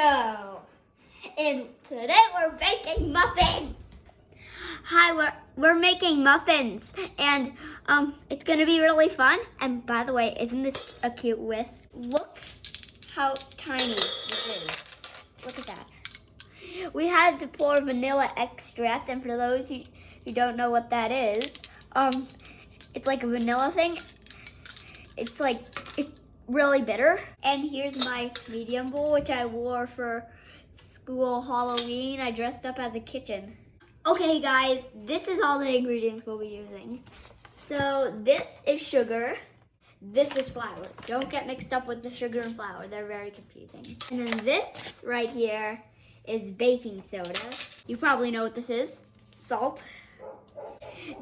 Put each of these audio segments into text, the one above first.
Show. And today we're baking muffins. Hi, we're making muffins, and it's gonna be really fun. And by the way, isn't this a cute whisk? Look how tiny this is. Look at that. We had to pour vanilla extract, and for those who don't know what that is, it's like a vanilla thing. It's really bitter. And here's my medium bowl, which I wore for school Halloween. I dressed up as a kitchen. Okay guys, this is all the ingredients we'll be using. So this is sugar, this is flour. Don't get mixed up with the sugar and flour, they're very confusing. And then this right here is baking soda. You probably know what this is, salt.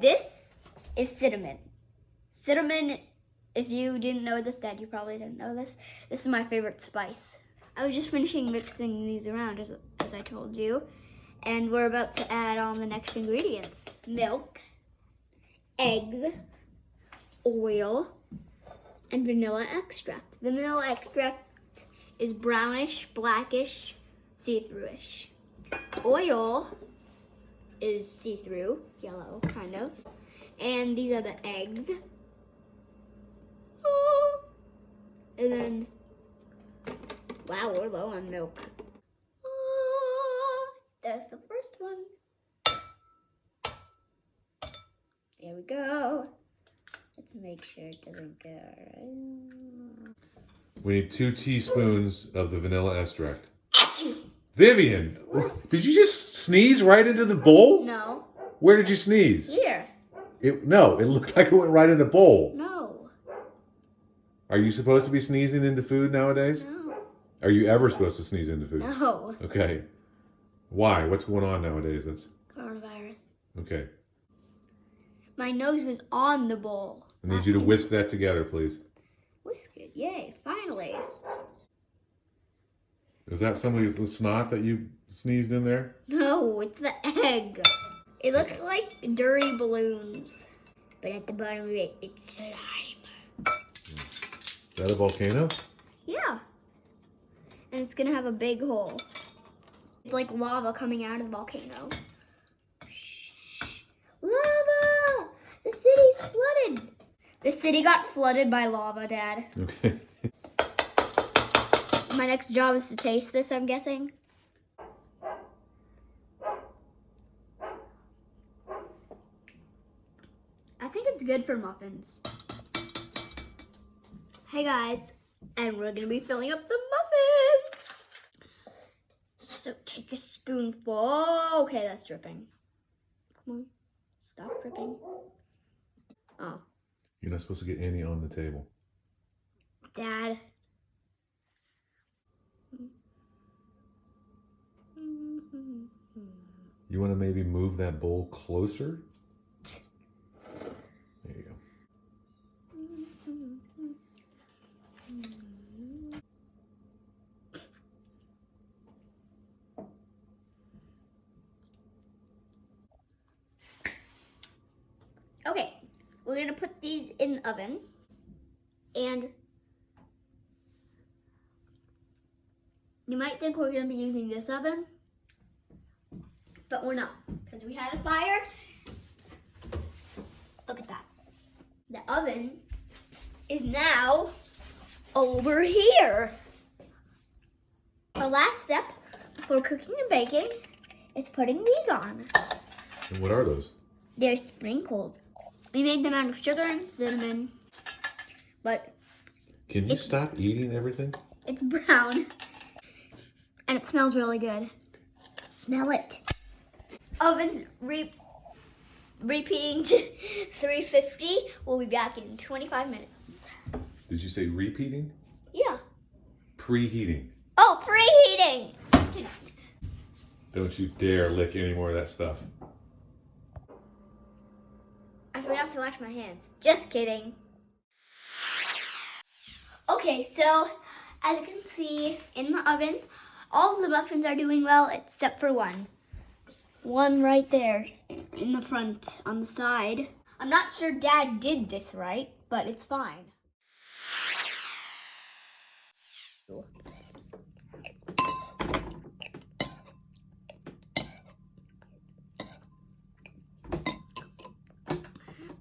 This is cinnamon. Cinnamon, if you didn't know this, Dad, you probably didn't know this. This is my favorite spice. I was just finishing mixing these around as I told you. And we're about to add on the next ingredients. Milk, eggs, oil, and vanilla extract. Vanilla extract is brownish, blackish, see-through-ish. Oil is see-through, yellow, kind of. And these are the eggs. And then, wow, we're low on milk. There's the first one. There we go. Let's make sure it doesn't get right. We need 2 teaspoons of the vanilla extract. Vivian, did you just sneeze right into the bowl? No. Where did you sneeze? Here. No, it looked like it went right in the bowl. No. Are you supposed to be sneezing into food nowadays? No. Are you ever supposed to sneeze into food? No. Okay. Why? What's going on nowadays? Coronavirus. Okay. My nose was on the bowl. I need you to whisk that together, please. Whisk it. Yay, finally. Is that somebody's snot that you sneezed in there? No, it's the egg. It looks like dirty balloons. But at the bottom of it, it's slime. Is that a volcano? Yeah. And it's gonna have a big hole. It's like lava coming out of the volcano. Shh. Lava! The city's flooded. The city got flooded by lava, Dad. Okay. My next job is to taste this, I'm guessing. I think it's good for muffins. Hey guys, and we're gonna be filling up the muffins. So take a spoonful. Okay, that's dripping. Come on, stop dripping. Oh. You're not supposed to get any on the table. Dad. You want to maybe move that bowl closer? There you go. Okay, we're gonna put these in the oven, and you might think we're gonna be using this oven, but we're not, because we had a fire. Look at that. The oven is now over here. Our last step before cooking and baking is putting these on. And what are those? They're sprinkles. We made them out of sugar and cinnamon, but Can you stop eating everything? it's brown, and it smells really good. Smell it. Oven repeating to 350. We'll be back in 25 minutes. Did you say repeating? Yeah. Preheating. Oh, preheating. Don't you dare lick any more of that stuff. I forgot to wash my hands. Just kidding. Okay, so as you can see in the oven, all of the muffins are doing well except for one. One right there in the front on the side. I'm not sure Dad did this right, but it's fine.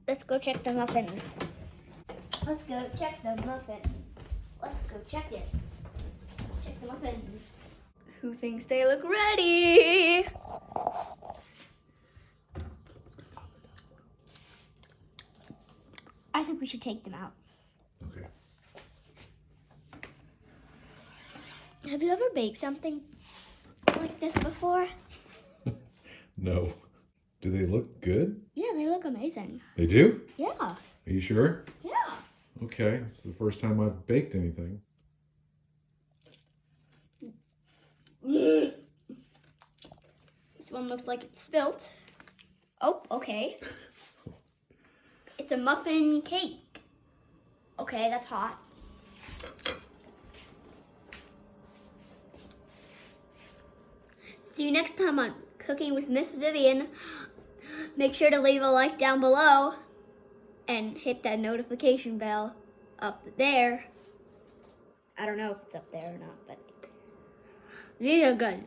Let's go check the muffins. Let's go check the muffins. Let's go check it. Let's check the muffins. Who thinks they look ready? I think we should take them out. Okay. Have you ever baked something like this before? No. Do they look good? Yeah, they look amazing. They do? Yeah. Are you sure? Yeah. Okay, it's the first time I've baked anything. This one looks like it's spilt. Oh, okay. It's a muffin cake. Okay, that's hot. See you next time on Cooking with Ms Vivian. Make sure to leave a like down below and hit that notification bell up there. I don't know if it's up there or not, but these are good.